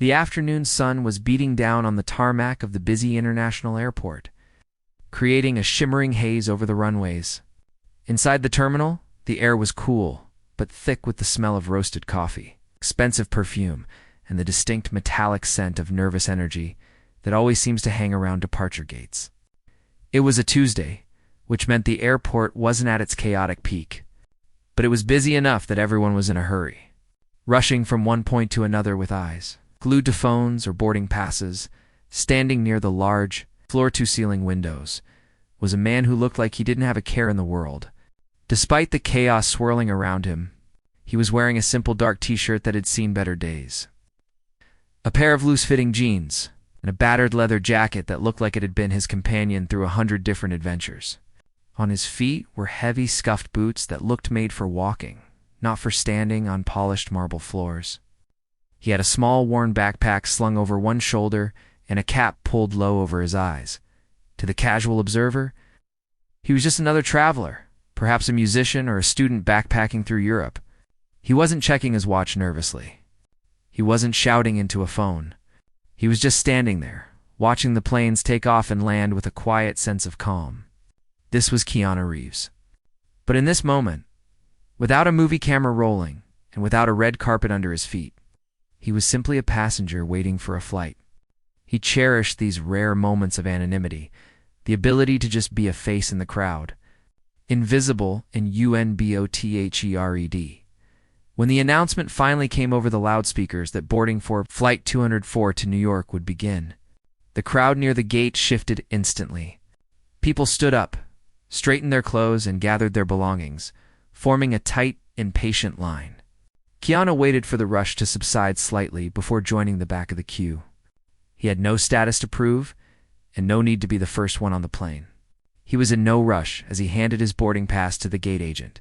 The afternoon sun was beating down on the tarmac of the busy international airport, creating a shimmering haze over the runways. Inside the terminal, the air was cool, but thick with the smell of roasted coffee, expensive perfume, and the distinct metallic scent of nervous energy that always seems to hang around departure gates. It was a Tuesday, which meant the airport wasn't at its chaotic peak, but it was busy enough that everyone was in a hurry, rushing from one point to another with eyes glued to phones or boarding passes. Standing near the large, floor-to-ceiling windows was a man who looked like he didn't have a care in the world. Despite the chaos swirling around him, he was wearing a simple dark t-shirt that had seen better days, a pair of loose-fitting jeans, and a battered leather jacket that looked like it had been his companion through 100 different adventures. On his feet were heavy, scuffed boots that looked made for walking, not for standing on polished marble floors. He had a small, worn backpack slung over one shoulder and a cap pulled low over his eyes. To the casual observer, he was just another traveler, perhaps a musician or a student backpacking through Europe. He wasn't checking his watch nervously. He wasn't shouting into a phone. He was just standing there, watching the planes take off and land with a quiet sense of calm. This was Keanu Reeves. But in this moment, without a movie camera rolling and without a red carpet under his feet, he was simply a passenger waiting for a flight. He cherished these rare moments of anonymity, the ability to just be a face in the crowd, invisible and unbothered. When the announcement finally came over the loudspeakers that boarding for Flight 204 to New York would begin, the crowd near the gate shifted instantly. People stood up, straightened their clothes, and gathered their belongings, forming a tight, impatient line. Keanu waited for the rush to subside slightly before joining the back of the queue. He had no status to prove, and no need to be the first one on the plane. He was in no rush as he handed his boarding pass to the gate agent.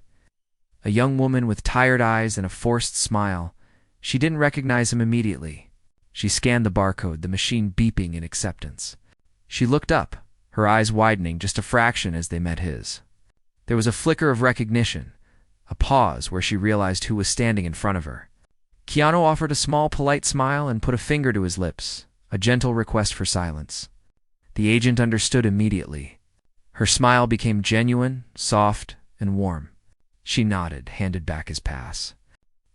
A young woman with tired eyes and a forced smile. She didn't recognize him immediately. She scanned the barcode, the machine beeping in acceptance. She looked up, her eyes widening just a fraction as they met his. There was a flicker of recognition, a pause where she realized who was standing in front of her. Keanu offered a small, polite smile and put a finger to his lips, a gentle request for silence. The agent understood immediately. Her smile became genuine, soft, and warm. She nodded, handed back his pass,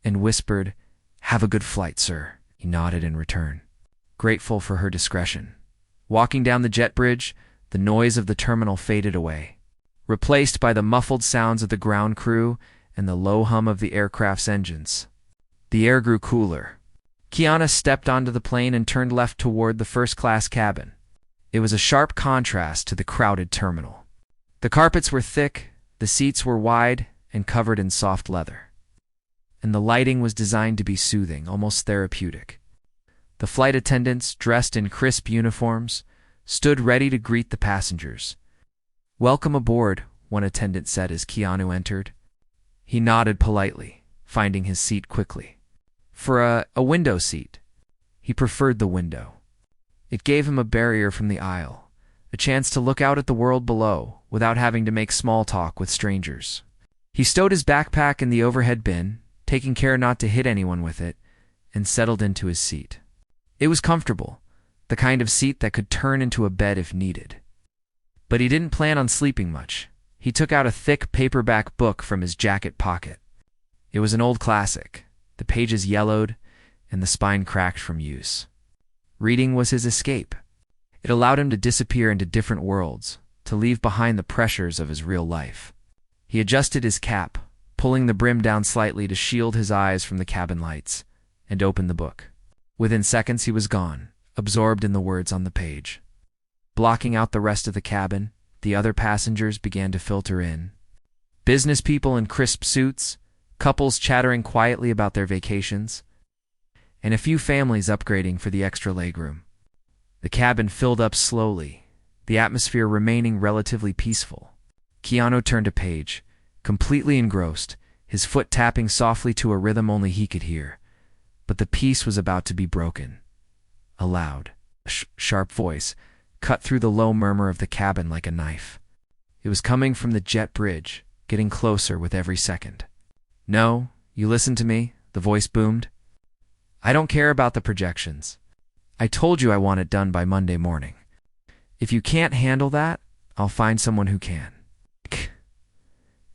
and whispered, "Have a good flight, sir." He nodded in return, grateful for her discretion. Walking down the jet bridge, the noise of the terminal faded away, replaced by the muffled sounds of the ground crew and the low hum of the aircraft's engines. The air grew cooler. Keanu stepped onto the plane and turned left toward the first-class cabin. It was a sharp contrast to the crowded terminal. The carpets were thick, the seats were wide and covered in soft leather, and the lighting was designed to be soothing, almost therapeutic. The flight attendants, dressed in crisp uniforms, stood ready to greet the passengers. "Welcome aboard," one attendant said as Keanu entered. He nodded politely, finding his seat quickly. For a window seat. He preferred the window. It gave him a barrier from the aisle, a chance to look out at the world below without having to make small talk with strangers. He stowed his backpack in the overhead bin, taking care not to hit anyone with it, and settled into his seat. It was comfortable, the kind of seat that could turn into a bed if needed. But he didn't plan on sleeping much. He took out a thick paperback book from his jacket pocket. It was an old classic, the pages yellowed and the spine cracked from use. Reading was his escape. It allowed him to disappear into different worlds, to leave behind the pressures of his real life. He adjusted his cap, pulling the brim down slightly to shield his eyes from the cabin lights, and opened the book. Within seconds he was gone, absorbed in the words on the page. Blocking out the rest of the cabin, the other passengers began to filter in. Business people in crisp suits, couples chattering quietly about their vacations, and a few families upgrading for the extra legroom. The cabin filled up slowly, the atmosphere remaining relatively peaceful. Keanu turned a page, completely engrossed, his foot tapping softly to a rhythm only he could hear. But the peace was about to be broken. A loud, sharp voice cut through the low murmur of the cabin like a knife. It was coming from the jet bridge, getting closer with every second. "No, you listen to me," the voice boomed. I don't care about the projections. I told you I want it done by Monday morning. If you can't handle that, I'll find someone who can.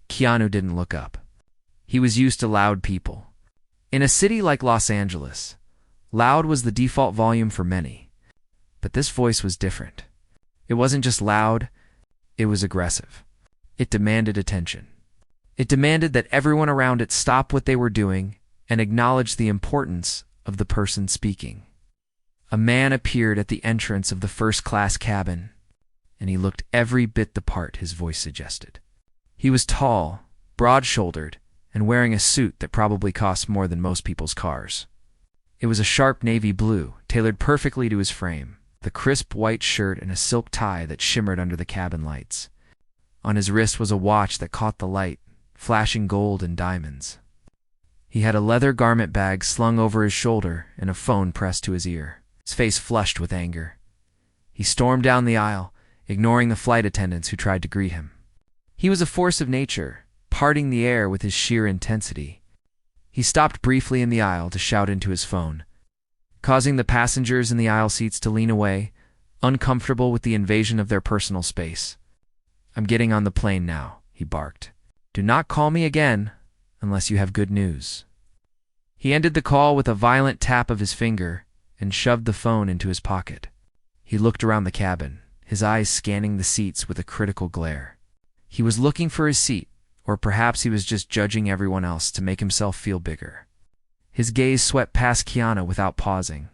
Keanu didn't look up. He was used to loud people. In a city like Los Angeles, loud was the default volume for many. But this voice was different. It wasn't just loud, it was aggressive. It demanded attention. It demanded that everyone around it stop what they were doing and acknowledge the importance of the person speaking. A man appeared at the entrance of the first-class cabin, and he looked every bit the part his voice suggested. He was tall, broad-shouldered, and wearing a suit that probably cost more than most people's cars. It was a sharp navy blue, tailored perfectly to his frame, the crisp white shirt and a silk tie that shimmered under the cabin lights. On his wrist was a watch that caught the light, flashing gold and diamonds. He had a leather garment bag slung over his shoulder and a phone pressed to his ear, his face flushed with anger. He stormed down the aisle, ignoring the flight attendants who tried to greet him. He was a force of nature, parting the air with his sheer intensity. He stopped briefly in the aisle to shout into his phone, causing the passengers in the aisle seats to lean away, uncomfortable with the invasion of their personal space. "I'm getting on the plane now," he barked. "Do not call me again unless you have good news." He ended the call with a violent tap of his finger and shoved the phone into his pocket. He looked around the cabin, his eyes scanning the seats with a critical glare. He was looking for his seat, or perhaps he was just judging everyone else to make himself feel bigger. His gaze swept past Keanu without pausing.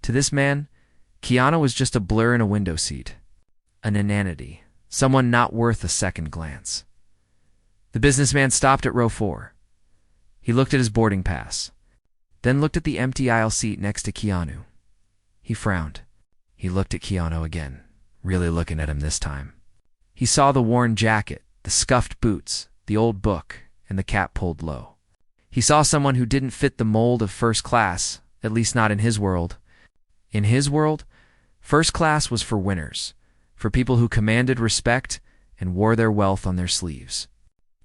To this man, Keanu was just a blur in a window seat, an inanity, someone not worth a second glance. The businessman stopped at row 4. He looked at his boarding pass, then looked at the empty aisle seat next to Keanu. He frowned. He looked at Keanu again, really looking at him this time. He saw the worn jacket, the scuffed boots, the old book, and the cap pulled low. He saw someone who didn't fit the mold of first class, at least not in his world. In his world, first class was for winners, for people who commanded respect and wore their wealth on their sleeves.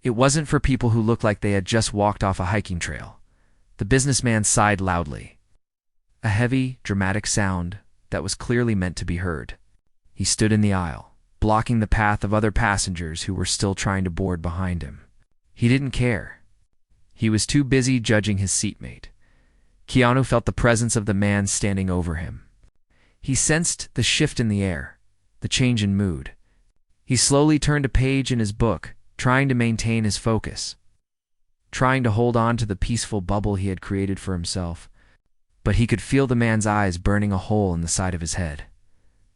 It wasn't for people who looked like they had just walked off a hiking trail. The businessman sighed loudly, a heavy, dramatic sound that was clearly meant to be heard. He stood in the aisle, blocking the path of other passengers who were still trying to board behind him. He didn't care. He was too busy judging his seatmate. Keanu felt the presence of the man standing over him. He sensed the shift in the air, the change in mood. He slowly turned a page in his book, trying to maintain his focus, trying to hold on to the peaceful bubble he had created for himself. But he could feel the man's eyes burning a hole in the side of his head.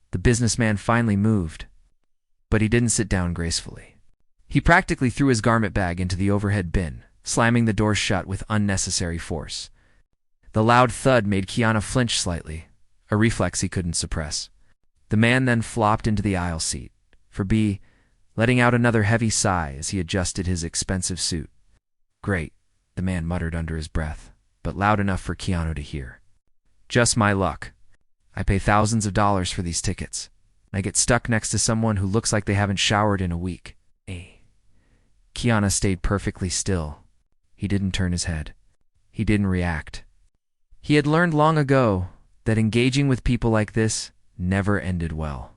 The businessman finally moved, but he didn't sit down gracefully. He practically threw his garment bag into the overhead bin, slamming the door shut with unnecessary force. The loud thud made Keanu flinch slightly, a reflex he couldn't suppress. The man then flopped into the aisle seat, for B, letting out another heavy sigh as he adjusted his expensive suit. "Great," the man muttered under his breath, but loud enough for Keanu to hear. "Just my luck. I pay thousands of dollars for these tickets. I get stuck next to someone who looks like they haven't showered in a week." Keanu stayed perfectly still. He didn't turn his head. He didn't react. He had learned long ago that engaging with people like this never ended well.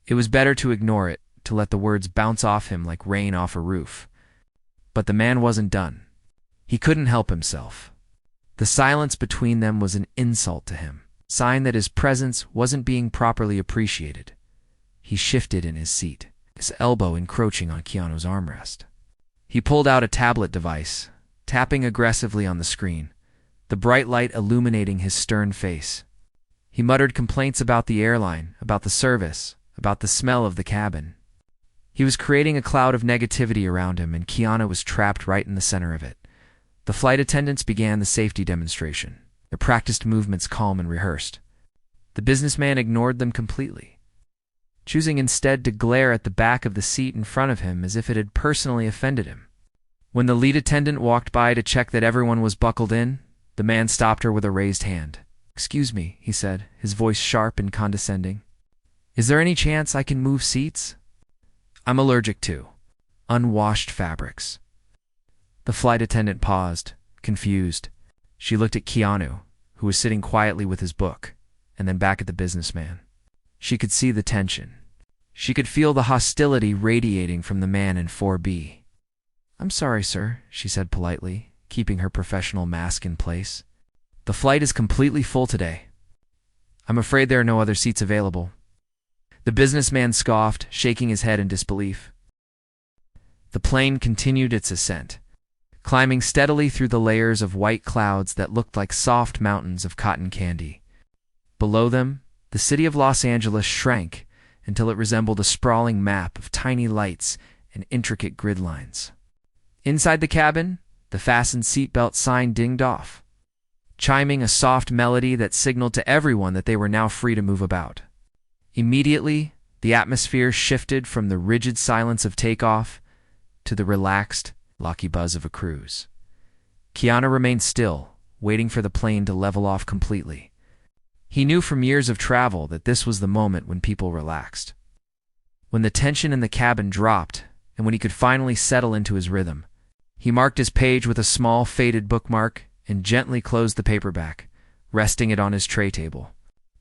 It was better to ignore it, to let the words bounce off him like rain off a roof. But the man wasn't done. He couldn't help himself. The silence between them was an insult to him, a sign that his presence wasn't being properly appreciated. He shifted in his seat, his elbow encroaching on Keanu's armrest. He pulled out a tablet device, tapping aggressively on the screen, the bright light illuminating his stern face. He muttered complaints about the airline, about the service, about the smell of the cabin. He was creating a cloud of negativity around him, and Keanu was trapped right in the center of it. The flight attendants began the safety demonstration, their practiced movements calm and rehearsed. The businessman ignored them completely, choosing instead to glare at the back of the seat in front of him as if it had personally offended him. When the lead attendant walked by to check that everyone was buckled in, the man stopped her with a raised hand. "Excuse me," he said, his voice sharp and condescending. "Is there any chance I can move seats? I'm allergic to unwashed fabrics." The flight attendant paused, confused. She looked at Keanu, who who was sitting quietly with his book, and then back at the businessman. She could see the tension. She could feel the hostility radiating from the man in 4B. "I'm sorry, sir," she said politely, keeping her professional mask in place. "The flight is completely full today. I'm afraid there are no other seats available." The businessman scoffed, shaking his head in disbelief. The plane continued its ascent, climbing steadily through the layers of white clouds that looked like soft mountains of cotton candy. Below them, the city of Los Angeles shrank until it resembled a sprawling map of tiny lights and intricate grid lines. Inside the cabin, the fastened seatbelt sign dinged off, chiming a soft melody that signaled to everyone that they were now free to move about. Immediately, the atmosphere shifted from the rigid silence of takeoff to the relaxed, locky buzz of a cruise. Keanu remained still, waiting for the plane to level off completely. He knew from years of travel that this was the moment when people relaxed. When the tension in the cabin dropped, and when he could finally settle into his rhythm, he marked his page with a small, faded bookmark and gently closed the paperback, resting it on his tray table.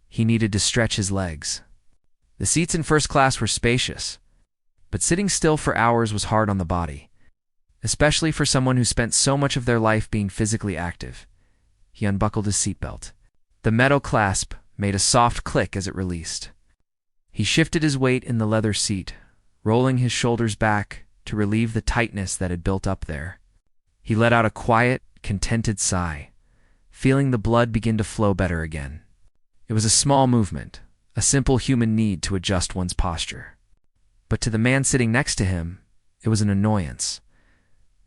He needed to stretch his legs. The seats in first class were spacious, but sitting still for hours was hard on the body, especially for someone who spent so much of their life being physically active. He unbuckled his seatbelt. The metal clasp made a soft click as it released. He shifted his weight in the leather seat, rolling his shoulders back to relieve the tightness that had built up there. He let out a quiet, contented sigh, feeling the blood begin to flow better again. It was a small movement, a simple human need to adjust one's posture. But to the man sitting next to him, it was an annoyance.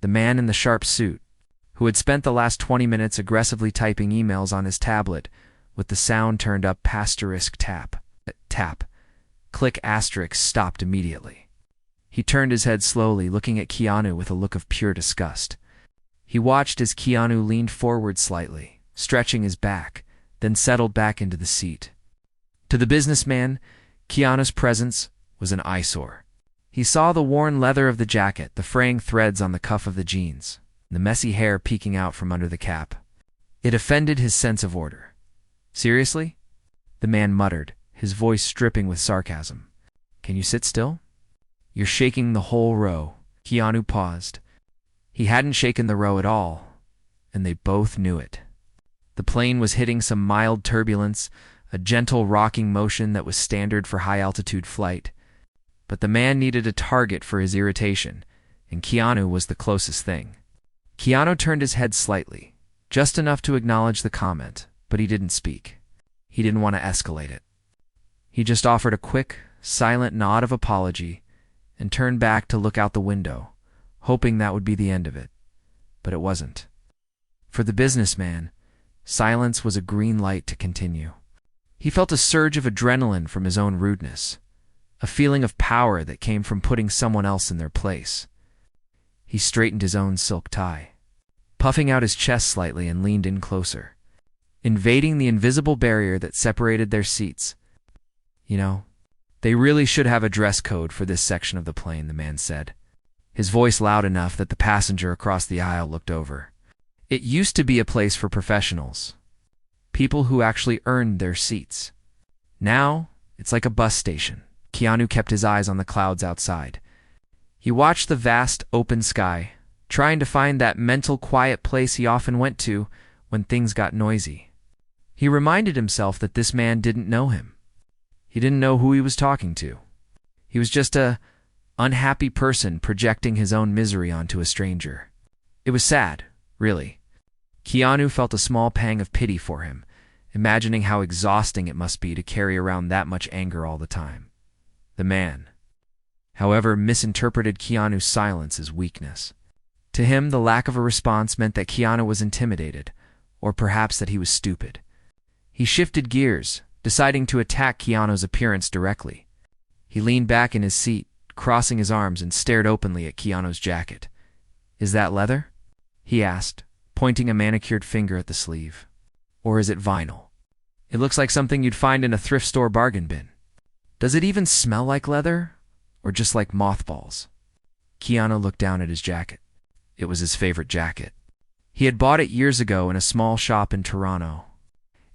The man in the sharp suit, who had spent the last 20 minutes aggressively typing emails on his tablet with the sound turned up *tap. Tap. Click *, stopped immediately. He turned his head slowly, looking at Keanu with a look of pure disgust. He watched as Keanu leaned forward slightly, stretching his back, then settled back into the seat. To the businessman, Keanu's presence was an eyesore. He saw the worn leather of the jacket, the fraying threads on the cuff of the jeans, the messy hair peeking out from under the cap. It offended his sense of order. "Seriously?" the man muttered, his voice dripping with sarcasm. "Can you sit still? You're shaking the whole row." Keanu paused. He hadn't shaken the row at all, and they both knew it. The plane was hitting some mild turbulence, a gentle rocking motion that was standard for high-altitude flight. But the man needed a target for his irritation, and Keanu was the closest thing. Keanu turned his head slightly, just enough to acknowledge the comment, but he didn't speak. He didn't want to escalate it. He just offered a quick, silent nod of apology and turned back to look out the window, hoping that would be the end of it. But it wasn't. For the businessman, silence was a green light to continue. He felt a surge of adrenaline from his own rudeness, a feeling of power that came from putting someone else in their place. He straightened his own silk tie, puffing out his chest slightly, and leaned in closer, invading the invisible barrier that separated their seats. "You know, they really should have a dress code for this section of the plane," the man said, his voice loud enough that the passenger across the aisle looked over. "It used to be a place for professionals, people who actually earned their seats. Now, it's like a bus station." Keanu kept his eyes on the clouds outside. He watched the vast, open sky, trying to find that mental quiet place he often went to when things got noisy. He reminded himself that this man didn't know him. He didn't know who he was talking to. He was just a unhappy person projecting his own misery onto a stranger. It was sad, really. Keanu felt a small pang of pity for him, imagining how exhausting it must be to carry around that much anger all the time. The man, however, misinterpreted Keanu's silence as weakness. To him, the lack of a response meant that Keanu was intimidated, or perhaps that he was stupid. He shifted gears, deciding to attack Keanu's appearance directly. He leaned back in his seat, crossing his arms, and stared openly at Keanu's jacket. "Is that leather?" he asked, pointing a manicured finger at the sleeve. "Or is it vinyl? It looks like something you'd find in a thrift store bargain bin. Does it even smell like leather, or just like mothballs?" Keanu looked down at his jacket. It was his favorite jacket. He had bought it years ago in a small shop in Toronto.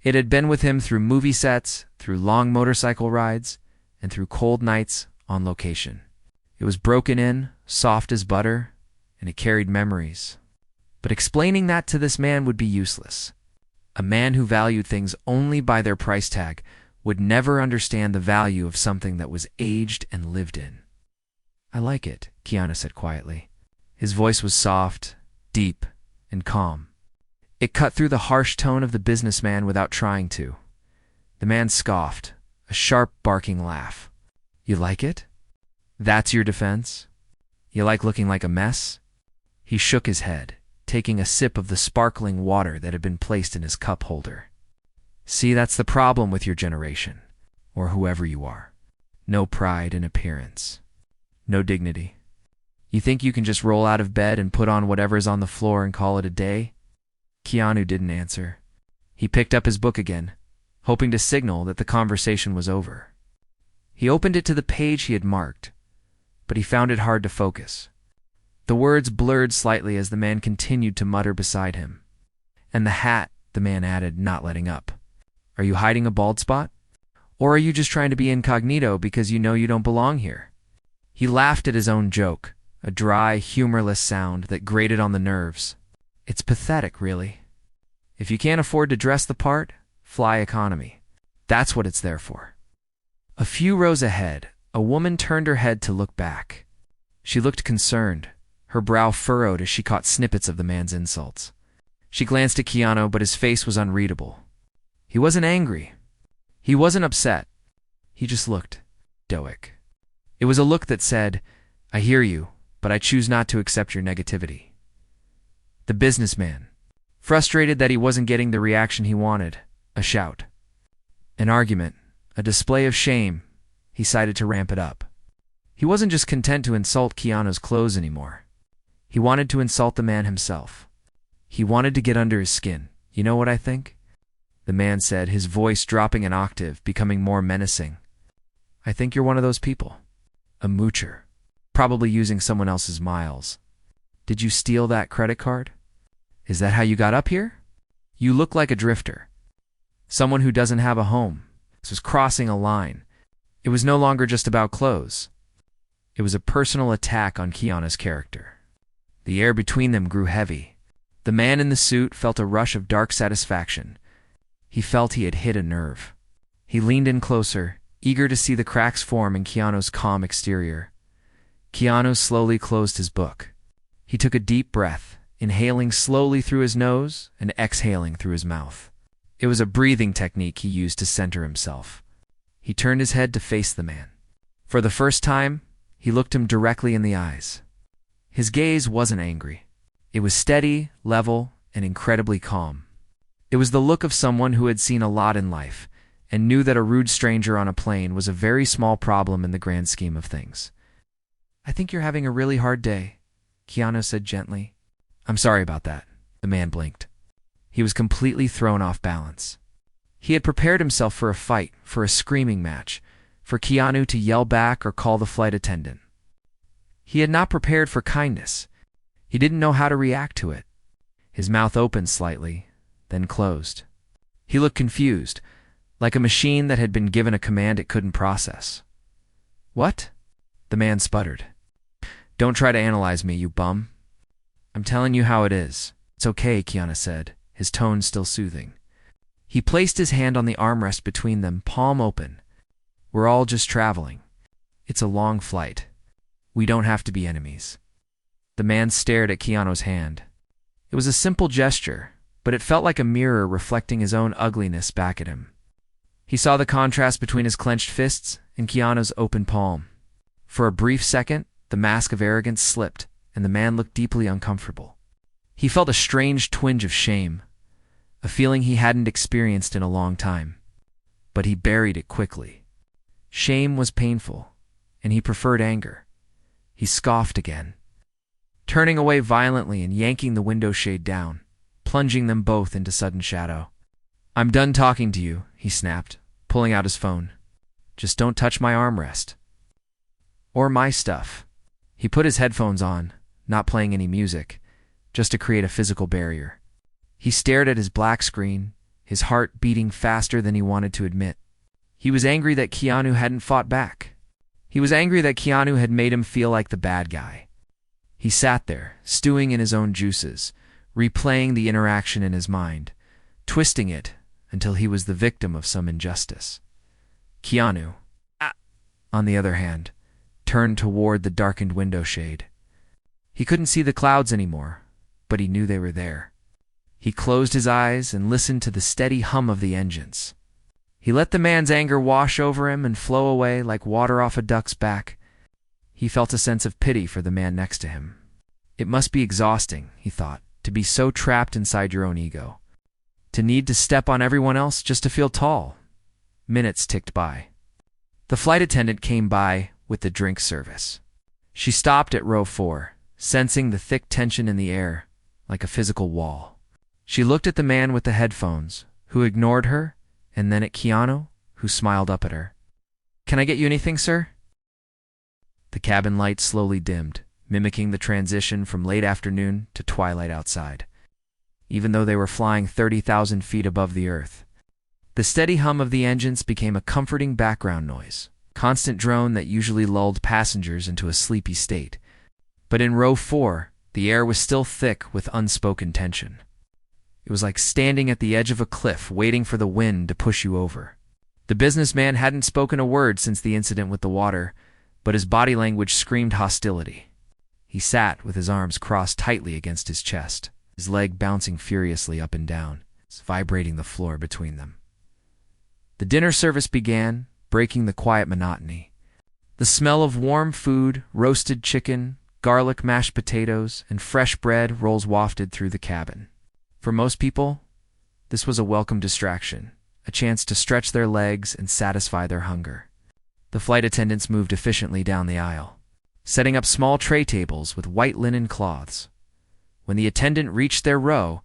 It had been with him through movie sets, through long motorcycle rides, and through cold nights on location. It was broken in, soft as butter, and it carried memories. But explaining that to this man would be useless. A man who valued things only by their price tag would never understand the value of something that was aged and lived in. "I like it," Keanu said quietly. His voice was soft, deep, and calm. It cut through the harsh tone of the businessman without trying to. The man scoffed, a sharp, barking laugh. "You like it? That's your defense? You like looking like a mess?" He shook his head, taking a sip of the sparkling water that had been placed in his cup holder. "See, that's the problem with your generation, or whoever you are. No pride in appearance. No dignity. You think you can just roll out of bed and put on whatever's on the floor and call it a day?" Keanu didn't answer. He picked up his book again, hoping to signal that the conversation was over. He opened it to the page he had marked, but he found it hard to focus. The words blurred slightly as the man continued to mutter beside him. "And the hat," the man added, not letting up. "Are you hiding a bald spot? Or are you just trying to be incognito because you know you don't belong here?" He laughed at his own joke, a dry, humorless sound that grated on the nerves. It's pathetic, really. If you can't afford to dress the part, fly economy. That's what it's there for. A few rows ahead, a woman turned her head to look back. She looked concerned, her brow furrowed as she caught snippets of the man's insults. She glanced at Keanu, but his face was unreadable. He wasn't angry. He wasn't upset. He just looked stoic. It was a look that said, "I hear you, but I choose not to accept your negativity." The businessman, frustrated that he wasn't getting the reaction he wanted, a shout, an argument, a display of shame, he decided to ramp it up. He wasn't just content to insult Keanu's clothes anymore. He wanted to insult the man himself. He wanted to get under his skin. "You know what I think?" the man said, his voice dropping an octave, becoming more menacing. "I think you're one of those people. A moocher. Probably using someone else's miles. Did you steal that credit card? Is that how you got up here? You look like a drifter. Someone who doesn't have a home." This was crossing a line. It was no longer just about clothes. It was a personal attack on Keanu's character. The air between them grew heavy. The man in the suit felt a rush of dark satisfaction. He felt he had hit a nerve. He leaned in closer, eager to see the cracks form in Keanu's calm exterior. Keanu slowly closed his book. He took a deep breath, inhaling slowly through his nose and exhaling through his mouth. It was a breathing technique he used to center himself. He turned his head to face the man. For the first time, he looked him directly in the eyes. His gaze wasn't angry. It was steady, level, and incredibly calm. It was the look of someone who had seen a lot in life and knew that a rude stranger on a plane was a very small problem in the grand scheme of things. "I think you're having a really hard day," Keanu said gently. "I'm sorry about that," the man blinked. He was completely thrown off balance. He had prepared himself for a fight, for a screaming match, for Keanu to yell back or call the flight attendant. He had not prepared for kindness. He didn't know how to react to it. His mouth opened slightly, then closed. He looked confused, like a machine that had been given a command it couldn't process. "What?" the man sputtered. "Don't try to analyze me, you bum. I'm telling you how it is. It's okay," Keanu said, his tone still soothing. He placed his hand on the armrest between them, palm open. "We're all just traveling. It's a long flight. We don't have to be enemies." The man stared at Keanu's hand. It was a simple gesture, but it felt like a mirror reflecting his own ugliness back at him. He saw the contrast between his clenched fists and Keanu's open palm. For a brief second, the mask of arrogance slipped, and the man looked deeply uncomfortable. He felt a strange twinge of shame, a feeling he hadn't experienced in a long time. But he buried it quickly. Shame was painful, and he preferred anger. He scoffed again, turning away violently and yanking the window shade down, plunging them both into sudden shadow. "I'm done talking to you," he snapped, pulling out his phone. "Just don't touch my armrest. Or my stuff." He put his headphones on, not playing any music, just to create a physical barrier. He stared at his black screen, his heart beating faster than he wanted to admit. He was angry that Keanu hadn't fought back. He was angry that Keanu had made him feel like the bad guy. He sat there, stewing in his own juices, replaying the interaction in his mind, twisting it until he was the victim of some injustice. Keanu, on the other hand, turned toward the darkened window shade. He couldn't see the clouds anymore, but he knew they were there. He closed his eyes and listened to the steady hum of the engines. He let the man's anger wash over him and flow away like water off a duck's back. He felt a sense of pity for the man next to him. It must be exhausting, he thought, to be so trapped inside your own ego. To need to step on everyone else just to feel tall. Minutes ticked by. The flight attendant came by with the drink service. She stopped at row 4, sensing the thick tension in the air, like a physical wall. She looked at the man with the headphones, who ignored her, and then at Keanu, who smiled up at her. "Can I get you anything, sir?" The cabin light slowly dimmed, mimicking the transition from late afternoon to twilight outside. Even though they were flying 30,000 feet above the earth, the steady hum of the engines became a comforting background noise, constant drone that usually lulled passengers into a sleepy state. But in row 4, the air was still thick with unspoken tension. It was like standing at the edge of a cliff waiting for the wind to push you over. The businessman hadn't spoken a word since the incident with the water, but his body language screamed hostility. He sat with his arms crossed tightly against his chest, his leg bouncing furiously up and down, vibrating the floor between them. The dinner service began, breaking the quiet monotony. The smell of warm food, roasted chicken, garlic mashed potatoes, and fresh bread rolls wafted through the cabin. For most people, this was a welcome distraction, a chance to stretch their legs and satisfy their hunger. The flight attendants moved efficiently down the aisle, setting up small tray tables with white linen cloths. When the attendant reached their row,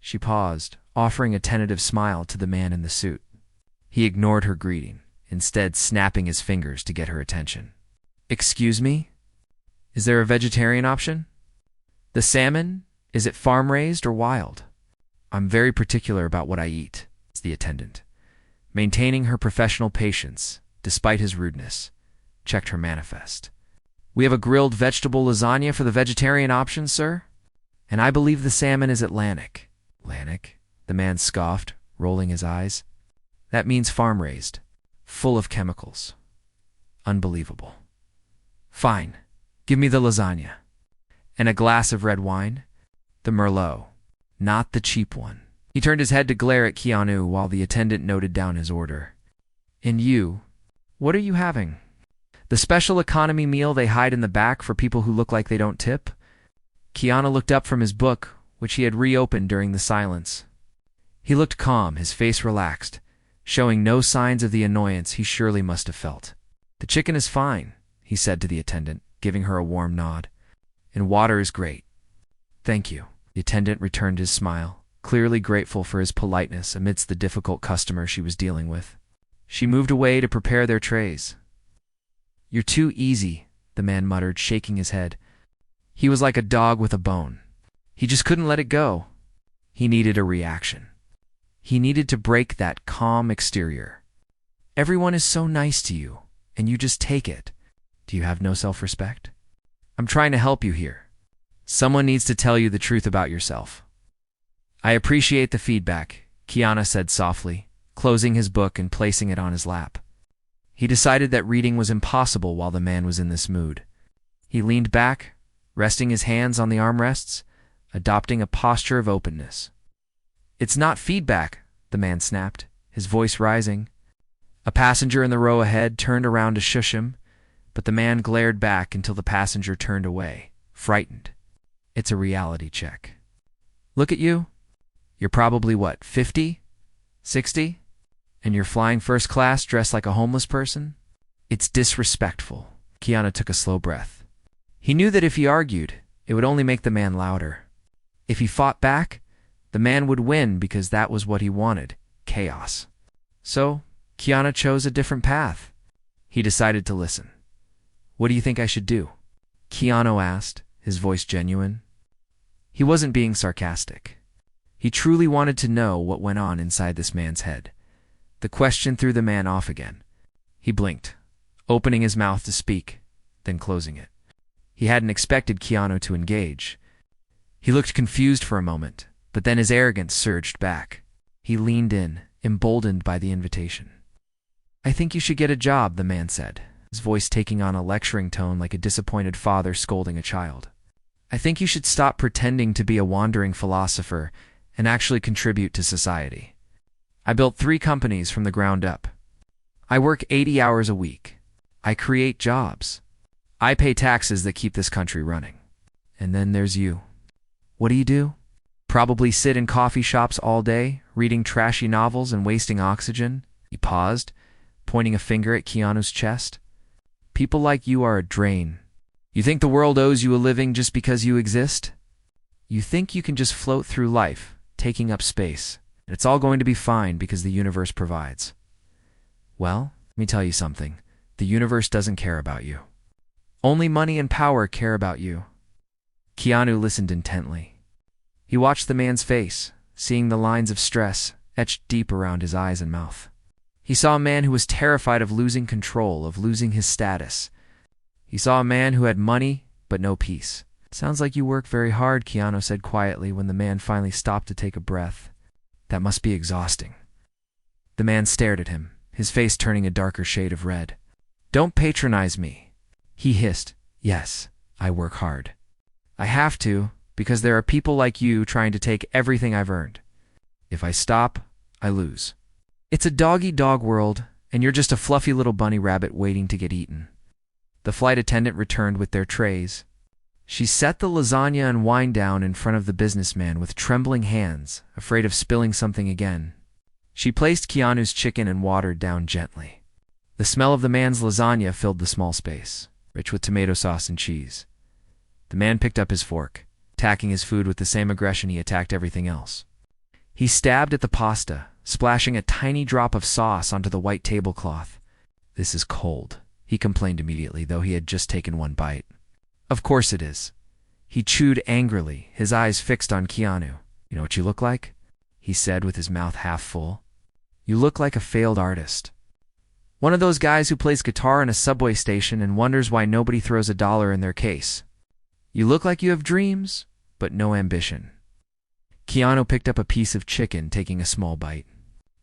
she paused, offering a tentative smile to the man in the suit. He ignored her greeting, instead snapping his fingers to get her attention. "Excuse me? Is there a vegetarian option? The salmon, is it farm-raised or wild? I'm very particular about what I eat," said the attendant. Maintaining her professional patience, despite his rudeness, checked her manifest. "We have a grilled vegetable lasagna for the vegetarian option, sir. And I believe the salmon is Atlantic." "Atlantic?" the man scoffed, rolling his eyes. "That means farm-raised, full of chemicals. Unbelievable." "Fine, give me the lasagna. And a glass of red wine? The Merlot, not the cheap one." He turned his head to glare at Keanu while the attendant noted down his order. "And you, what are you having? The special economy meal they hide in the back for people who look like they don't tip?" Keanu looked up from his book, which he had reopened during the silence. He looked calm, his face relaxed, showing no signs of the annoyance he surely must have felt. "The chicken is fine," he said to the attendant, giving her a warm nod. "And water is great." "Thank you." The attendant returned his smile, clearly grateful for his politeness amidst the difficult customer she was dealing with. She moved away to prepare their trays. "You're too easy," the man muttered, shaking his head. He was like a dog with a bone. He just couldn't let it go. He needed a reaction. He needed to break that calm exterior. Everyone is so nice to you, and you just take it. Do you have no self-respect? I'm trying to help you here. Someone needs to tell you the truth about yourself. "I appreciate the feedback," Keanu said softly, closing his book and placing it on his lap. He decided that reading was impossible while the man was in this mood. He leaned back, resting his hands on the armrests, adopting a posture of openness. "It's not feedback," the man snapped, his voice rising. A passenger in the row ahead turned around to shush him, but the man glared back until the passenger turned away, frightened. "It's a reality check. Look at you. You're probably what, 50? 60? And you're flying first class dressed like a homeless person? It's disrespectful." Keanu took a slow breath. He knew that if he argued, it would only make the man louder. If he fought back, the man would win because that was what he wanted, chaos. So, Keanu chose a different path. He decided to listen. "What do you think I should do?" Keanu asked, his voice genuine. He wasn't being sarcastic. He truly wanted to know what went on inside this man's head. The question threw the man off again. He blinked, opening his mouth to speak, then closing it. He hadn't expected Keanu to engage. He looked confused for a moment, but then his arrogance surged back. He leaned in, emboldened by the invitation. "I think you should get a job," the man said, his voice taking on a lecturing tone like a disappointed father scolding a child. "I think you should stop pretending to be a wandering philosopher and actually contribute to society. I built 3 companies from the ground up. I work 80 hours a week. I create jobs. I pay taxes that keep this country running. And then there's you. What do you do? Probably sit in coffee shops all day, reading trashy novels and wasting oxygen." He paused, pointing a finger at Keanu's chest. "People like you are a drain. You think the world owes you a living just because you exist? You think you can just float through life, taking up space, and it's all going to be fine because the universe provides. Well, let me tell you something. The universe doesn't care about you. Only money and power care about you." Keanu listened intently. He watched the man's face, seeing the lines of stress etched deep around his eyes and mouth. He saw a man who was terrified of losing control, of losing his status. He saw a man who had money, but no peace. "Sounds like you work very hard," Keanu said quietly when the man finally stopped to take a breath. "That must be exhausting." The man stared at him, his face turning a darker shade of red. "Don't patronize me," he hissed. "Yes, I work hard. I have to, because there are people like you trying to take everything I've earned. If I stop, I lose. It's a dog-eat-dog world, and you're just a fluffy little bunny rabbit waiting to get eaten." The flight attendant returned with their trays. She set the lasagna and wine down in front of the businessman with trembling hands, afraid of spilling something again. She placed Keanu's chicken and water down gently. The smell of the man's lasagna filled the small space, rich with tomato sauce and cheese. The man picked up his fork, attacking his food with the same aggression he attacked everything else. He stabbed at the pasta, splashing a tiny drop of sauce onto the white tablecloth. "This is cold," he complained immediately, though he had just taken one bite. "Of course it is." He chewed angrily, his eyes fixed on Keanu. "You know what you look like?" he said with his mouth half full. "You look like a failed artist. One of those guys who plays guitar in a subway station and wonders why nobody throws $1 in their case. You look like you have dreams, but no ambition." Keanu picked up a piece of chicken, taking a small bite.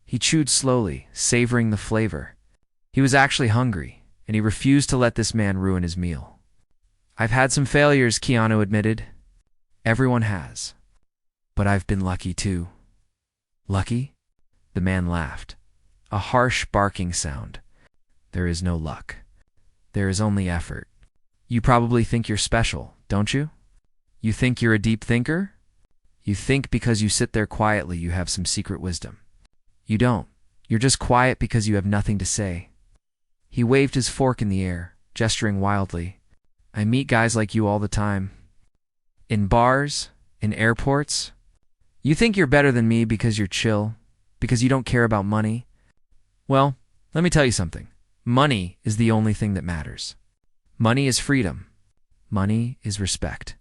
He chewed slowly, savoring the flavor. He was actually hungry, and he refused to let this man ruin his meal. "I've had some failures," Keanu admitted. "Everyone has. But I've been lucky too." "Lucky?" The man laughed. A harsh barking sound. "There is no luck. There is only effort. You probably think you're special, don't you? You think you're a deep thinker? You think because you sit there quietly you have some secret wisdom. You don't. You're just quiet because you have nothing to say." He waved his fork in the air, gesturing wildly. "I meet guys like you all the time. In bars, in airports. You think you're better than me because you're chill, because you don't care about money. Well, let me tell you something. Money is the only thing that matters. Money is freedom. Money is respect.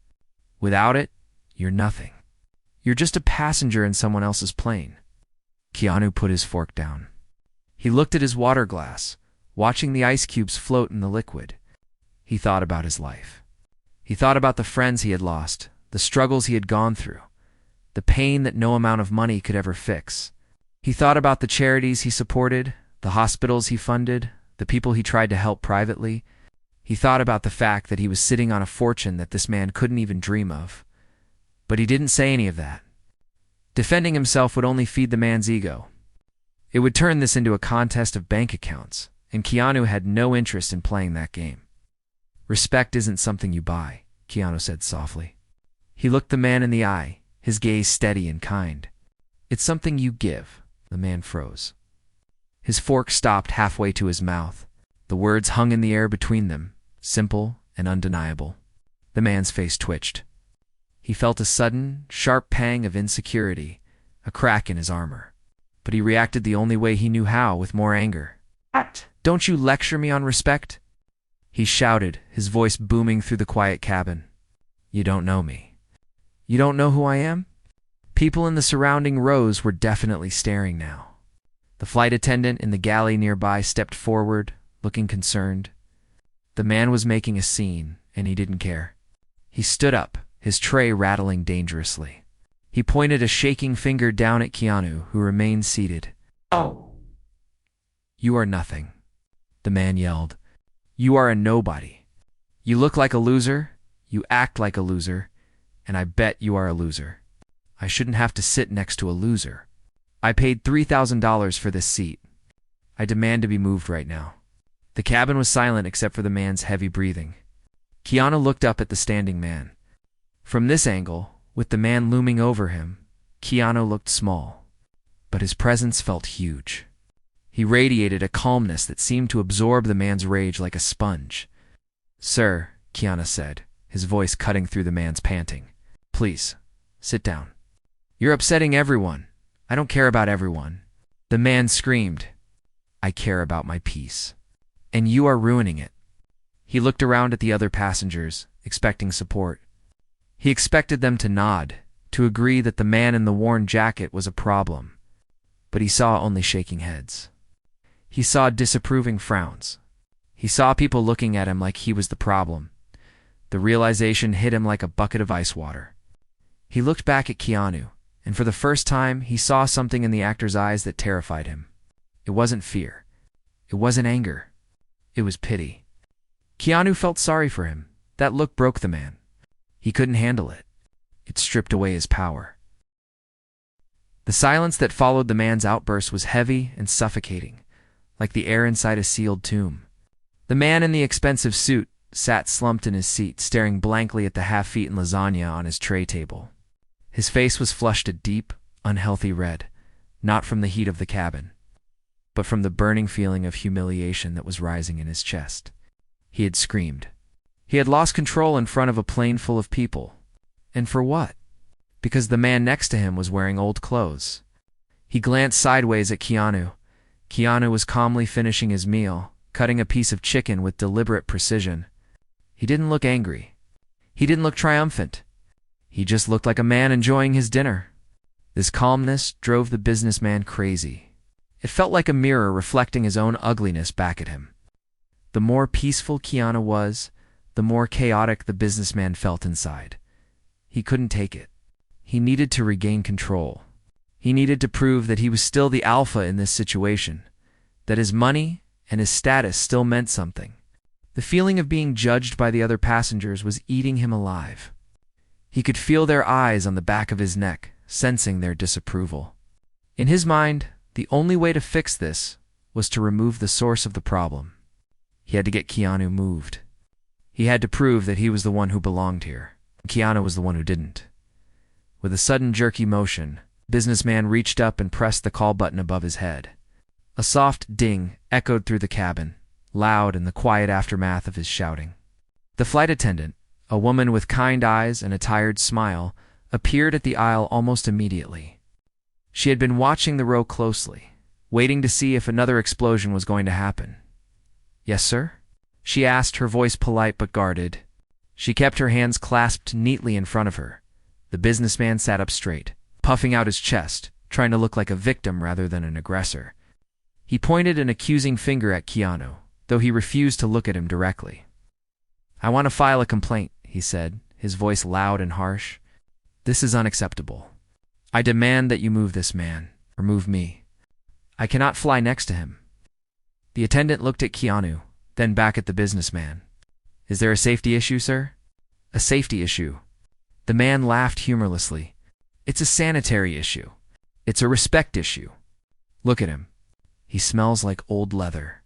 Without it, you're nothing. You're just a passenger in someone else's plane." Keanu put his fork down. He looked at his water glass, watching the ice cubes float in the liquid. He thought about his life. He thought about the friends he had lost, the struggles he had gone through, the pain that no amount of money could ever fix. He thought about the charities he supported, the hospitals he funded, the people he tried to help privately. He thought about the fact that he was sitting on a fortune that this man couldn't even dream of. But he didn't say any of that. Defending himself would only feed the man's ego. It would turn this into a contest of bank accounts, and Keanu had no interest in playing that game. "Respect isn't something you buy," Keanu said softly. He looked the man in the eye, his gaze steady and kind. "It's something you give." The man froze. His fork stopped halfway to his mouth. The words hung in the air between them, simple and undeniable. The man's face twitched. He felt a sudden, sharp pang of insecurity, a crack in his armor. But he reacted the only way he knew how, with more anger. "Don't you lecture me on respect?" he shouted, his voice booming through the quiet cabin. "You don't know me. You don't know who I am? People in the surrounding rows were definitely staring now. The flight attendant in the galley nearby stepped forward, looking concerned. The man was making a scene, and he didn't care. He stood up, his tray rattling dangerously. He pointed a shaking finger down at Keanu, who remained seated. "Oh! You are nothing," the man yelled. "You are a nobody. You look like a loser, you act like a loser, and I bet you are a loser. I shouldn't have to sit next to a loser. I paid $3,000 for this seat. I demand to be moved right now." The cabin was silent except for the man's heavy breathing. Keanu looked up at the standing man. From this angle, with the man looming over him, Keanu looked small, but his presence felt huge. He radiated a calmness that seemed to absorb the man's rage like a sponge. "Sir," Keanu said, his voice cutting through the man's panting, "please, sit down. You're upsetting everyone. I don't care about everyone." The man screamed, "I care about my peace. And you are ruining it." He looked around at the other passengers, expecting support. He expected them to nod, to agree that the man in the worn jacket was a problem. But he saw only shaking heads. He saw disapproving frowns. He saw people looking at him like he was the problem. The realization hit him like a bucket of ice water. He looked back at Keanu, and for the first time he saw something in the actor's eyes that terrified him. It wasn't fear. It wasn't anger. It was pity. Keanu felt sorry for him. That look broke the man. He couldn't handle it. It stripped away his power. The silence that followed the man's outburst was heavy and suffocating, like the air inside a sealed tomb. The man in the expensive suit sat slumped in his seat, staring blankly at the half-eaten lasagna on his tray table. His face was flushed a deep, unhealthy red, not from the heat of the cabin, but from the burning feeling of humiliation that was rising in his chest. He had screamed. He had lost control in front of a plane full of people. And for what? Because the man next to him was wearing old clothes. He glanced sideways at Keanu. Keanu was calmly finishing his meal, cutting a piece of chicken with deliberate precision. He didn't look angry. He didn't look triumphant. He just looked like a man enjoying his dinner. This calmness drove the businessman crazy. It felt like a mirror reflecting his own ugliness back at him. The more peaceful Keanu was, the more chaotic the businessman felt inside. He couldn't take it. He needed to regain control. He needed to prove that he was still the alpha in this situation, that his money and his status still meant something. The feeling of being judged by the other passengers was eating him alive. He could feel their eyes on the back of his neck, sensing their disapproval. In his mind, the only way to fix this was to remove the source of the problem. He had to get Keanu moved. He had to prove that he was the one who belonged here. Keanu was the one who didn't. With a sudden jerky motion, the businessman reached up and pressed the call button above his head. A soft ding echoed through the cabin, loud in the quiet aftermath of his shouting. The flight attendant, a woman with kind eyes and a tired smile, appeared at the aisle almost immediately. She had been watching the row closely, waiting to see if another explosion was going to happen. "Yes, sir?" she asked, her voice polite but guarded. She kept her hands clasped neatly in front of her. The businessman sat up straight, puffing out his chest, trying to look like a victim rather than an aggressor. He pointed an accusing finger at Keanu, though he refused to look at him directly. "I want to file a complaint," he said, his voice loud and harsh. "This is unacceptable. I demand that you move this man, or move me. I cannot fly next to him." The attendant looked at Keanu, then back at the businessman. "Is there a safety issue, sir?" "A safety issue." The man laughed humorlessly. "It's a sanitary issue. It's a respect issue. Look at him. He smells like old leather.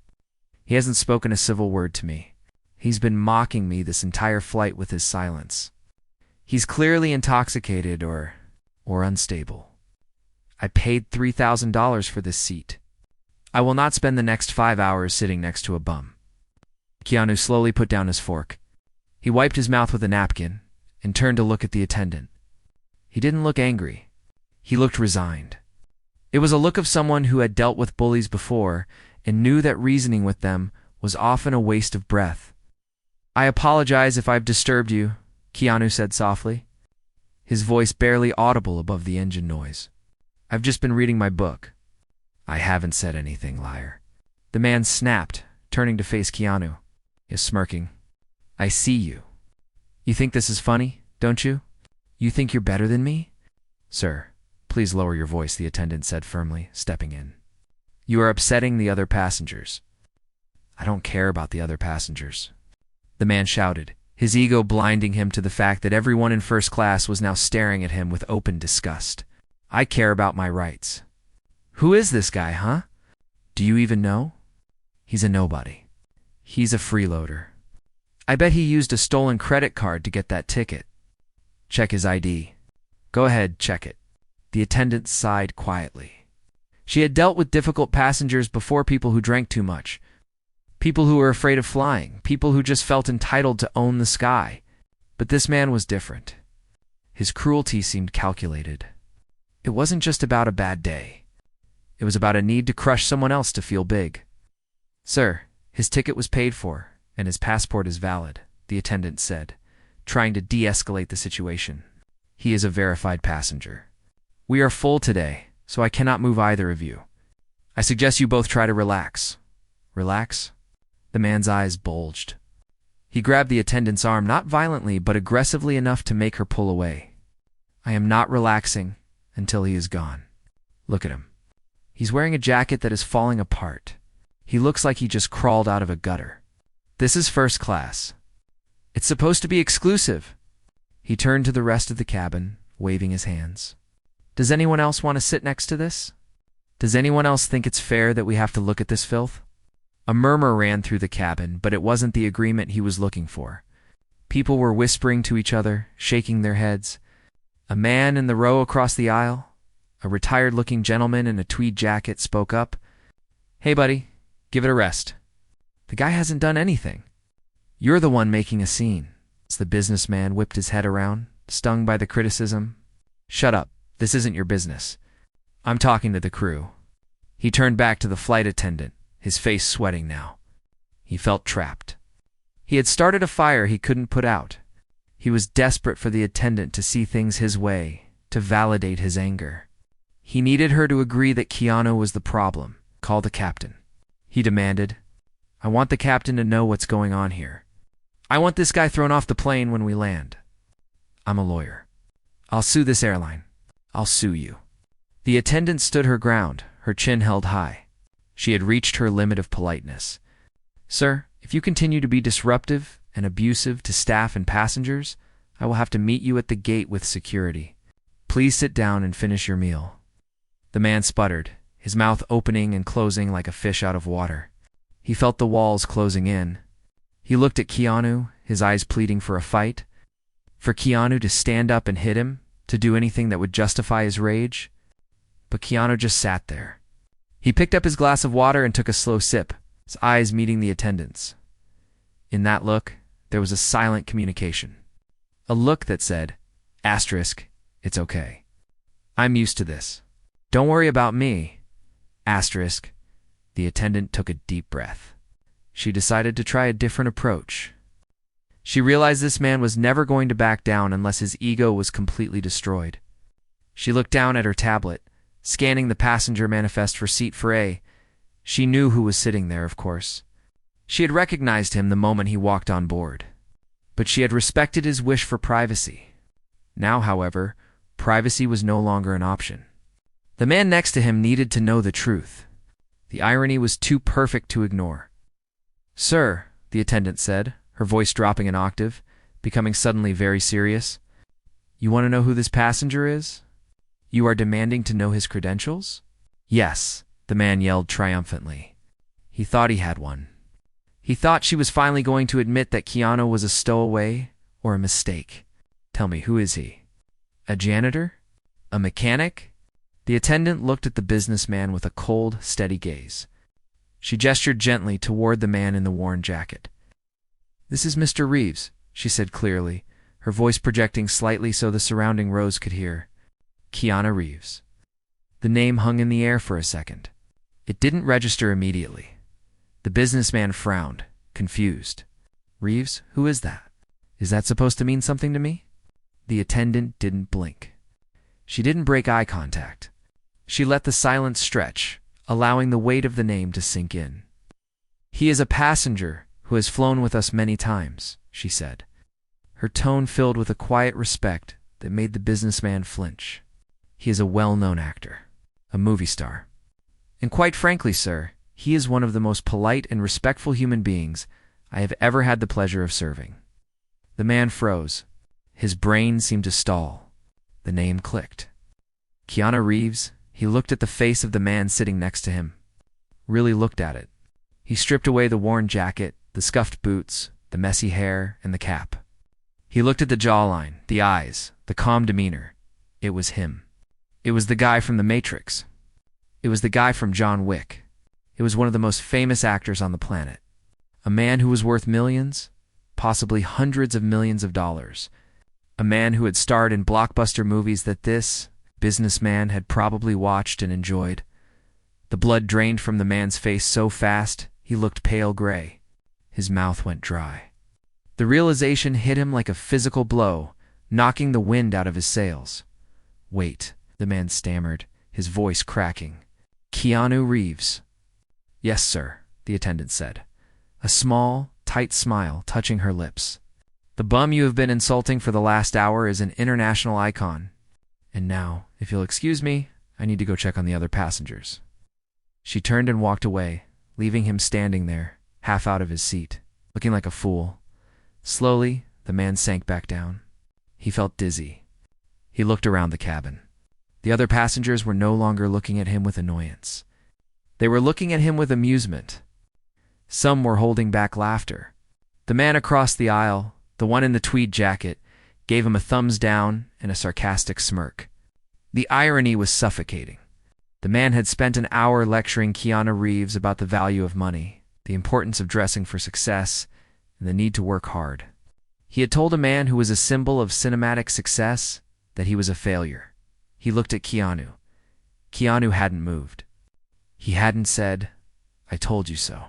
He hasn't spoken a civil word to me. He's been mocking me this entire flight with his silence. He's clearly intoxicated or unstable. I paid $3,000 for this seat. I will not spend the next 5 hours sitting next to a bum." Keanu slowly put down his fork. He wiped his mouth with a napkin and turned to look at the attendant. He didn't look angry. He looked resigned. It was a look of someone who had dealt with bullies before and knew that reasoning with them was often a waste of breath. "I apologize if I've disturbed you," Keanu said softly. his voice barely audible above the engine noise. "I've just been reading my book." "I haven't said anything, liar." The man snapped, turning to face Keanu. He is smirking. "I see you. You think this is funny, don't you? You think you're better than me?" "Sir, please lower your voice," the attendant said firmly, stepping in. "You are upsetting the other passengers." "I don't care about the other passengers," the man shouted, his ego blinding him to the fact that everyone in first class was now staring at him with open disgust. "I care about my rights." "Who is this guy, huh? Do you even know?" "He's a nobody. He's a freeloader. I bet he used a stolen credit card to get that ticket." "Check his ID." "Go ahead, check it." The attendant sighed quietly. She had dealt with difficult passengers before, people who drank too much, people who were afraid of flying, people who just felt entitled to own the sky. But this man was different. His cruelty seemed calculated. It wasn't just about a bad day. It was about a need to crush someone else to feel big. "Sir, his ticket was paid for, and his passport is valid," the attendant said, trying to de-escalate the situation. "He is a verified passenger. We are full today, so I cannot move either of you. I suggest you both try to relax." "Relax?" The man's eyes bulged. He grabbed the attendant's arm, not violently, but aggressively enough to make her pull away. "I am not relaxing until he is gone. Look at him. He's wearing a jacket that is falling apart. He looks like he just crawled out of a gutter. This is first class. It's supposed to be exclusive." He turned to the rest of the cabin, waving his hands. "Does anyone else want to sit next to this? Does anyone else think it's fair that we have to look at this filth?" A murmur ran through the cabin, but it wasn't the agreement he was looking for. People were whispering to each other, shaking their heads. A man in the row across the aisle, a retired-looking gentleman in a tweed jacket, spoke up. "Hey, buddy, give it a rest. The guy hasn't done anything. You're the one making a scene." The businessman whipped his head around, stung by the criticism. "Shut up. This isn't your business. I'm talking to the crew." He turned back to the flight attendant, his face sweating now. He felt trapped. He had started a fire he couldn't put out. He was desperate for the attendant to see things his way, to validate his anger. He needed her to agree that Keanu was the problem. "Call the captain," he demanded. "I want the captain to know what's going on here. I want this guy thrown off the plane when we land. I'm a lawyer. I'll sue this airline. I'll sue you." The attendant stood her ground, her chin held high. She had reached her limit of politeness. "Sir, if you continue to be disruptive and abusive to staff and passengers, I will have to meet you at the gate with security. Please sit down and finish your meal." The man sputtered, his mouth opening and closing like a fish out of water. He felt the walls closing in. He looked at Keanu, his eyes pleading for a fight. For Keanu to stand up and hit him, to do anything that would justify his rage. But Keanu just sat there. He picked up his glass of water and took a slow sip, his eyes meeting the attendant's. In that look, there was a silent communication. A look that said, asterisk, "It's okay. I'm used to this. Don't worry about me." Asterisk. The attendant took a deep breath. She decided to try a different approach. She realized this man was never going to back down unless his ego was completely destroyed. She looked down at her tablet, scanning the passenger manifest for seat 4A. She knew who was sitting there, of course. She had recognized him the moment he walked on board. But she had respected his wish for privacy. Now, however, privacy was no longer an option. The man next to him needed to know the truth. The irony was too perfect to ignore. "Sir," the attendant said, her voice dropping an octave, becoming suddenly very serious. "You want to know who this passenger is? You are demanding to know his credentials?" "Yes," the man yelled triumphantly. He thought he had one. He thought she was finally going to admit that Keanu was a stowaway or a mistake. "Tell me, who is he? A janitor? A mechanic?" The attendant looked at the businessman with a cold, steady gaze. She gestured gently toward the man in the worn jacket. "This is Mr. Reeves," she said clearly, her voice projecting slightly so the surrounding rows could hear. Keanu Reeves. The name hung in the air for a second. It didn't register immediately. The businessman frowned, confused. "Reeves? Who is that? Is that supposed to mean something to me?" The attendant didn't blink. She didn't break eye contact. She let the silence stretch, allowing the weight of the name to sink in. "He is a passenger who has flown with us many times," she said, her tone filled with a quiet respect that made the businessman flinch. "He is a well-known actor, a movie star. And quite frankly, sir, he is one of the most polite and respectful human beings I have ever had the pleasure of serving." The man froze. His brain seemed to stall. The name clicked. Keanu Reeves. He looked at the face of the man sitting next to him. Really looked at it. He stripped away the worn jacket, the scuffed boots, the messy hair, and the cap. He looked at the jawline, the eyes, the calm demeanor. It was him. It was the guy from The Matrix. It was the guy from John Wick. It was one of the most famous actors on the planet. A man who was worth millions, possibly hundreds of millions of dollars. A man who had starred in blockbuster movies that this businessman had probably watched and enjoyed. The blood drained from the man's face so fast, he looked pale gray. His mouth went dry. The realization hit him like a physical blow, knocking the wind out of his sails. "Wait," the man stammered, his voice cracking. "Keanu Reeves." "Yes, sir," the attendant said, a small, tight smile touching her lips. "The bum you have been insulting for the last hour is an international icon. And now, if you'll excuse me, I need to go check on the other passengers." She turned and walked away, leaving him standing there, half out of his seat, looking like a fool. Slowly, the man sank back down. He felt dizzy. He looked around the cabin. The other passengers were no longer looking at him with annoyance. They were looking at him with amusement. Some were holding back laughter. The man across the aisle, the one in the tweed jacket, gave him a thumbs down and a sarcastic smirk. The irony was suffocating. The man had spent an hour lecturing Keanu Reeves about the value of money, the importance of dressing for success, and the need to work hard. He had told a man who was a symbol of cinematic success that he was a failure. He looked at Keanu. Keanu hadn't moved. He hadn't said, "I told you so."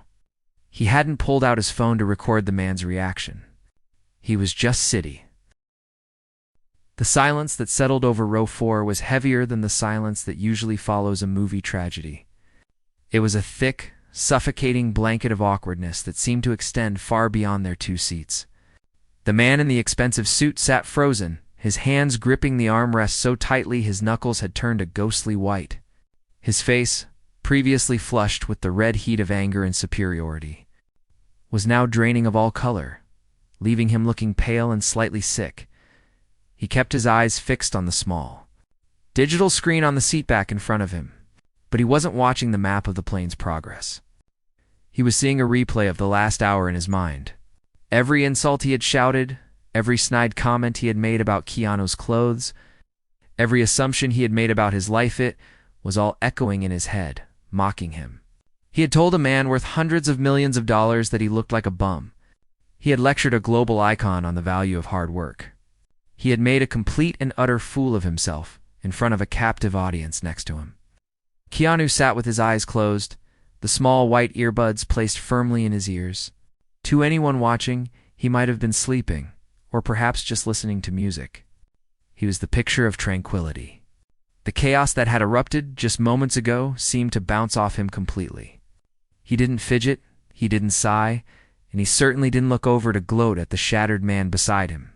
He hadn't pulled out his phone to record the man's reaction. He was just sitting. The silence that settled over row 4 was heavier than the silence that usually follows a movie tragedy. It was a thick, suffocating blanket of awkwardness that seemed to extend far beyond their 2 seats. The man in the expensive suit sat frozen, his hands gripping the armrest so tightly his knuckles had turned a ghostly white. His face, previously flushed with the red heat of anger and superiority, was now draining of all color, leaving him looking pale and slightly sick. He kept his eyes fixed on the small digital screen on the seatback in front of him, but he wasn't watching the map of the plane's progress. He was seeing a replay of the last hour in his mind. Every insult he had shouted, every snide comment he had made about Keanu's clothes, every assumption he had made about his life, it was all echoing in his head, mocking him. He had told a man worth hundreds of millions of dollars that he looked like a bum. He had lectured a global icon on the value of hard work. He had made a complete and utter fool of himself in front of a captive audience next to him. Keanu sat with his eyes closed, the small white earbuds placed firmly in his ears. To anyone watching, he might have been sleeping, or perhaps just listening to music. He was the picture of tranquility. The chaos that had erupted just moments ago seemed to bounce off him completely. He didn't fidget, he didn't sigh, and he certainly didn't look over to gloat at the shattered man beside him.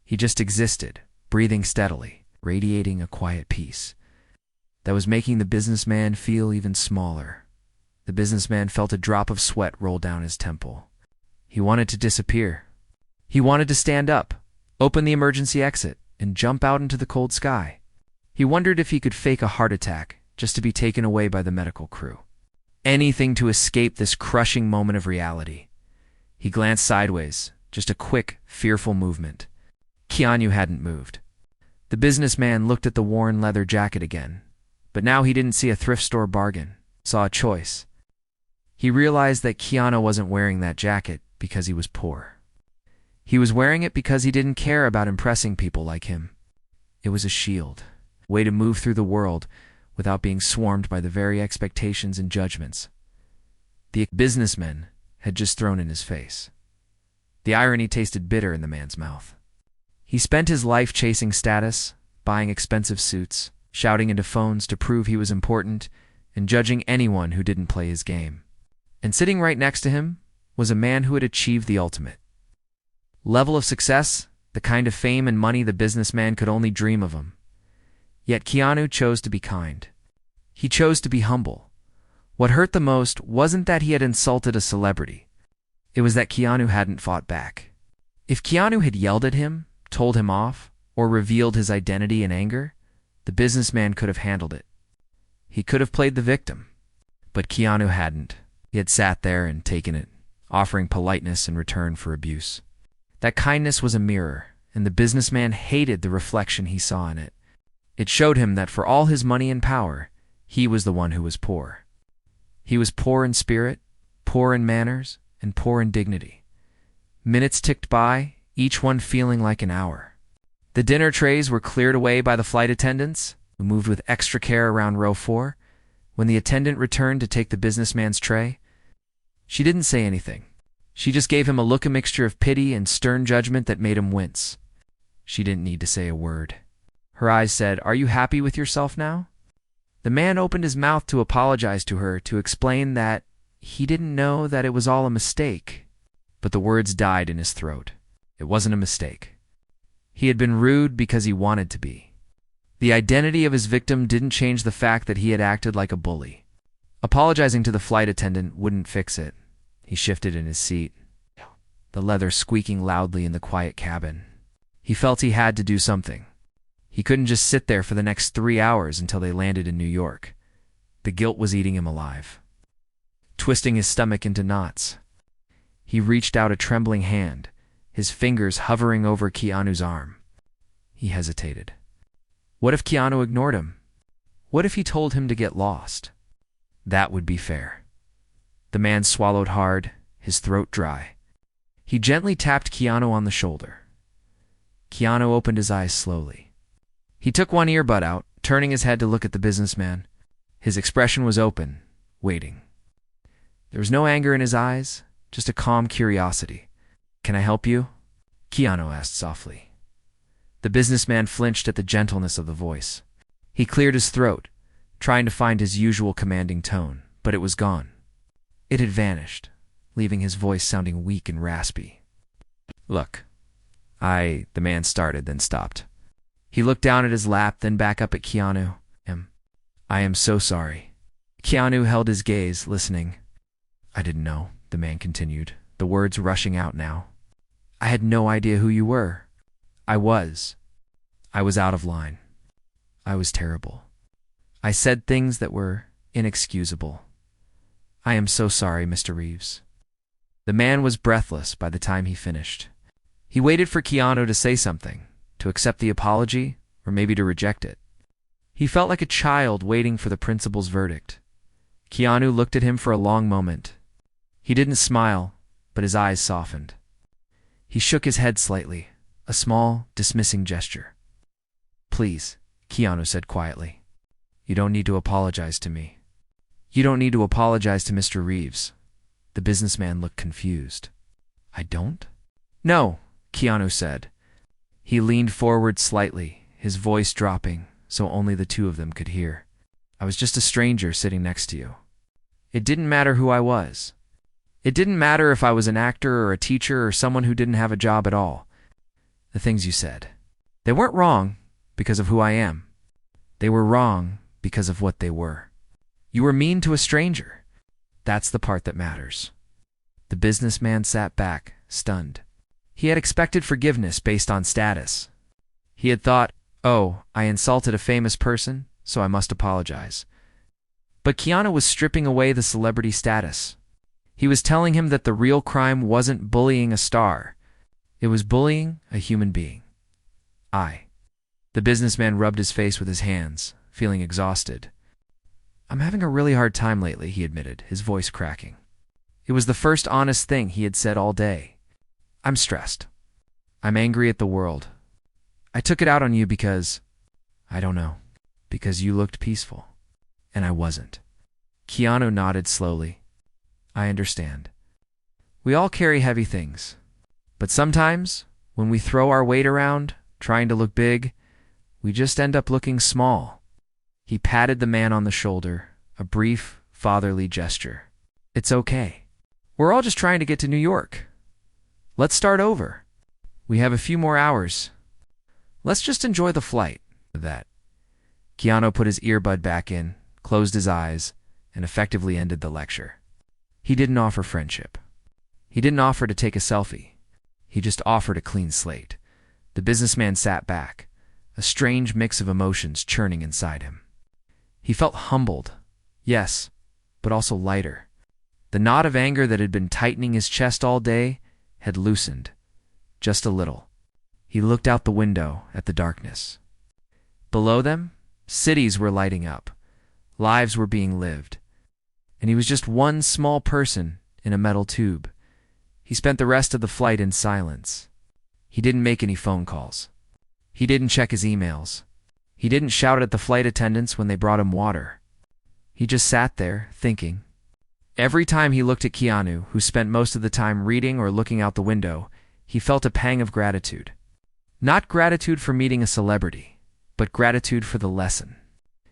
He just existed, breathing steadily, radiating a quiet peace that was making the businessman feel even smaller. The businessman felt a drop of sweat roll down his temple. He wanted to disappear. He wanted to stand up, open the emergency exit, and jump out into the cold sky. He wondered if he could fake a heart attack just to be taken away by the medical crew. Anything to escape this crushing moment of reality. He glanced sideways, just a quick, fearful movement. Keanu hadn't moved. The businessman looked at the worn leather jacket again, but now he didn't see a thrift store bargain, saw a choice. He realized that Keanu wasn't wearing that jacket because he was poor. He was wearing it because he didn't care about impressing people like him. It was a shield, a way to move through the world without being swarmed by the very expectations and judgments the businessman had just thrown in his face. The irony tasted bitter in the man's mouth. He spent his life chasing status, buying expensive suits, shouting into phones to prove he was important, and judging anyone who didn't play his game. And sitting right next to him was a man who had achieved the ultimate level of success, the kind of fame and money the businessman could only dream of him. Yet Keanu chose to be kind. He chose to be humble. What hurt the most wasn't that he had insulted a celebrity. It was that Keanu hadn't fought back. If Keanu had yelled at him, told him off, or revealed his identity in anger, the businessman could have handled it. He could have played the victim. But Keanu hadn't. He had sat there and taken it, offering politeness in return for abuse. That kindness was a mirror, and the businessman hated the reflection he saw in it. It showed him that for all his money and power, he was the one who was poor. He was poor in spirit, poor in manners, and poor in dignity. Minutes ticked by, each one feeling like an hour. The dinner trays were cleared away by the flight attendants, who moved with extra care around row 4. When the attendant returned to take the businessman's tray, she didn't say anything. She just gave him a look, a mixture of pity and stern judgment that made him wince. She didn't need to say a word. Her eyes said, "Are you happy with yourself now?" The man opened his mouth to apologize to her, to explain that he didn't know that it was all a mistake. But the words died in his throat. It wasn't a mistake. He had been rude because he wanted to be. The identity of his victim didn't change the fact that he had acted like a bully. Apologizing to the flight attendant wouldn't fix it. He shifted in his seat, the leather squeaking loudly in the quiet cabin. He felt he had to do something. He couldn't just sit there for the next 3 hours until they landed in New York. The guilt was eating him alive, twisting his stomach into knots. He reached out a trembling hand, his fingers hovering over Keanu's arm. He hesitated. What if Keanu ignored him? What if he told him to get lost? That would be fair. The man swallowed hard, his throat dry. He gently tapped Keanu on the shoulder. Keanu opened his eyes slowly. He took one earbud out, turning his head to look at the businessman. His expression was open, waiting. There was no anger in his eyes, just a calm curiosity. "Can I help you?" Keanu asked softly. The businessman flinched at the gentleness of the voice. He cleared his throat, trying to find his usual commanding tone, but it was gone. It had vanished, leaving his voice sounding weak and raspy. "Look, the man started, then stopped. He looked down at his lap, then back up at Keanu. I am so sorry." Keanu held his gaze, listening. "I didn't know," the man continued, the words rushing out now. "I had no idea who you were. I was out of line. I was terrible. I said things that were inexcusable. I am so sorry, Mr. Reeves." The man was breathless by the time he finished. He waited for Keanu to say something, to accept the apology, or maybe to reject it. He felt like a child waiting for the principal's verdict. Keanu looked at him for a long moment. He didn't smile, but his eyes softened. He shook his head slightly, a small, dismissing gesture. "Please," Keanu said quietly. "You don't need to apologize to me. You don't need to apologize to Mr. Reeves." The businessman looked confused. "I don't?" "No," Keanu said. He leaned forward slightly, his voice dropping, so only the two of them could hear. "I was just a stranger sitting next to you. It didn't matter who I was. It didn't matter if I was an actor or a teacher or someone who didn't have a job at all. The things you said, they weren't wrong because of who I am. They were wrong because of what they were. You were mean to a stranger. That's the part that matters." The businessman sat back, stunned. He had expected forgiveness based on status. He had thought, "Oh, I insulted a famous person, so I must apologize." But Keanu was stripping away the celebrity status. He was telling him that the real crime wasn't bullying a star. It was bullying a human being. The businessman rubbed his face with his hands, feeling exhausted. "I'm having a really hard time lately," he admitted, his voice cracking. It was the first honest thing he had said all day. "I'm stressed. I'm angry at the world. I took it out on you because, I don't know, because you looked peaceful, and I wasn't." Keanu nodded slowly. "I understand. We all carry heavy things, but sometimes When we throw our weight around, trying to look big, we just end up looking small. He patted the man on the shoulder, a brief, fatherly gesture. It's okay. We're all just trying to get to New York. Let's start over. We have a few more hours. Let's just enjoy the flight. That. Keanu put his earbud back in, closed his eyes, and effectively ended the lecture. He didn't offer friendship. He didn't offer to take a selfie. He just offered a clean slate. The businessman sat back, a strange mix of emotions churning inside him. He felt humbled, yes, but also lighter. The knot of anger that had been tightening his chest all day had loosened, just a little. He looked out the window at the darkness. Below them, cities were lighting up, lives were being lived, and he was just one small person in a metal tube. He spent the rest of the flight in silence. He didn't make any phone calls. He didn't check his emails. He didn't shout at the flight attendants when they brought him water. He just sat there, thinking. Every time he looked at Keanu, who spent most of the time reading or looking out the window, he felt a pang of gratitude. Not gratitude for meeting a celebrity, but gratitude for the lesson.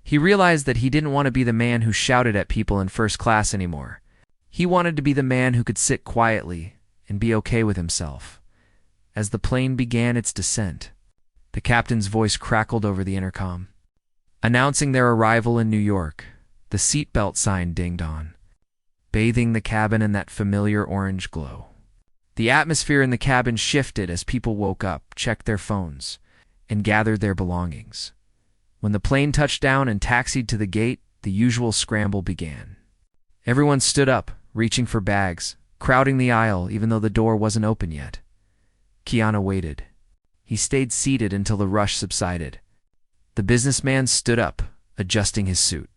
He realized that he didn't want to be the man who shouted at people in first class anymore. He wanted to be the man who could sit quietly and be okay with himself. As the plane began its descent, the captain's voice crackled over the intercom. Announcing their arrival in New York, the seatbelt sign dinged on, bathing the cabin in that familiar orange glow. The atmosphere in the cabin shifted as people woke up, checked their phones, and gathered their belongings. When the plane touched down and taxied to the gate, the usual scramble began. Everyone stood up, reaching for bags, crowding the aisle even though the door wasn't open yet. Keanu waited. He stayed seated until the rush subsided. The businessman stood up, adjusting his suit.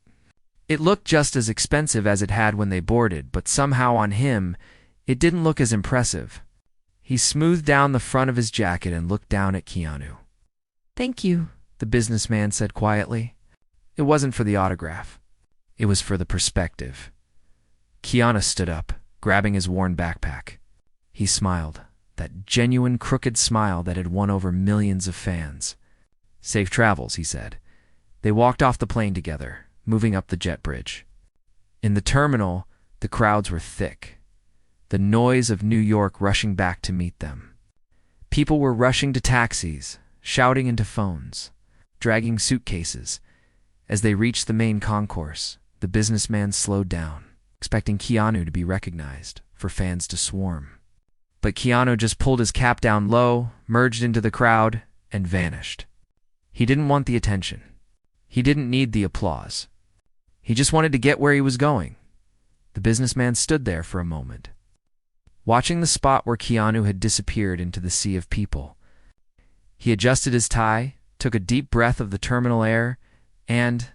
It looked just as expensive as it had when they boarded, but somehow on him, it didn't look as impressive. He smoothed down the front of his jacket and looked down at Keanu. "Thank you," the businessman said quietly. It wasn't for the autograph. It was for the perspective. Keanu stood up, grabbing his worn backpack. He smiled, that genuine crooked smile that had won over millions of fans. "Safe travels," he said. They walked off the plane together, moving up the jet bridge. In the terminal, the crowds were thick, the noise of New York rushing back to meet them. People were rushing to taxis, shouting into phones, dragging suitcases. As they reached the main concourse, the businessman slowed down, expecting Keanu to be recognized, for fans to swarm. But Keanu just pulled his cap down low, merged into the crowd, and vanished. He didn't want the attention. He didn't need the applause. He just wanted to get where he was going. The businessman stood there for a moment, watching the spot where Keanu had disappeared into the sea of people. He adjusted his tie, took a deep breath of the terminal air, and,